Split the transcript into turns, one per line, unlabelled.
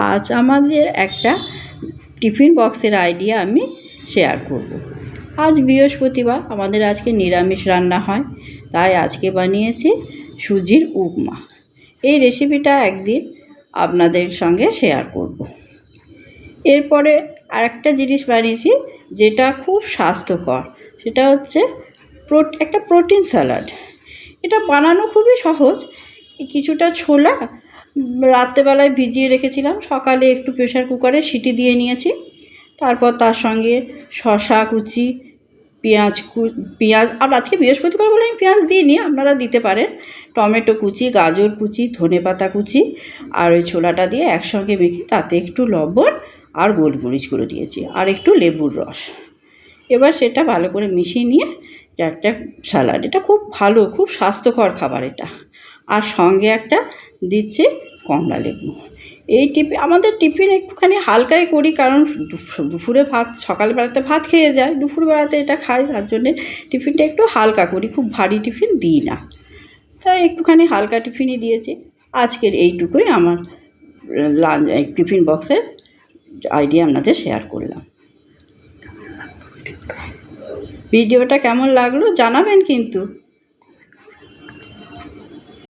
আজ আমাদের একটা টিফিন বক্সের আইডিয়া আমি শেয়ার করব। আজ বৃহস্পতিবার, আমাদের আজকে নিরামিষ রান্না হয়, তাই আজকে বানিয়েছি সুজির উপমা। এই রেসিপিটা একদিন আপনাদের সঙ্গে শেয়ার করব। এরপরে আরেকটা জিনিস বানিয়েছি যেটা খুব স্বাস্থ্যকর, সেটা হচ্ছে একটা প্রোটিন স্যালাড। এটা বানানো খুবই সহজ। কিছুটা ছোলা রাত্রেবেলায় ভিজিয়ে রেখেছিলাম, সকালে একটু প্রেশার কুকারে সিটি দিয়ে নিয়েছি। তারপর তার সঙ্গে শসা কুচি, পেঁয়াজ, আর আজকে বৃহস্পতিবার বলে আমি পেঁয়াজ দিইনি, আপনারা দিতে পারেন, টমেটো কুচি, গাজর কুচি, ধনেপাতা কুচি, আর ওই ছোলাটা দিয়ে একসঙ্গে মেখে তাতে একটু লবণ আর গোলমরিচ গুঁড়ো দিয়েছি, আর একটু লেবুর রস। এবার সেটা ভালো করে মিশিয়ে নিয়ে একটা স্যালাড। এটা খুব ভালো, খুব স্বাস্থ্যকর খাবার এটা। আর সঙ্গে একটা দিচ্ছি কমলা লেবু। এই আমাদের টিফিন একটুখানি হালকাই করি, কারণ দুপুরে ভাত, সকালবেলাতে ভাত খেয়ে যায়, দুপুরবেলাতে এটা খাই, তার জন্যে টিফিনটা একটু হালকা করি, খুব ভারী টিফিন দিই না, তাই একটুখানি হালকা টিফিনই দিয়েছি। আজকের এইটুকুই আমার টিফিন বক্সের আইডিয়া আপনাদের শেয়ার করলাম। ভিডিওটা কেমন লাগলো জানাবেন কিন্তু।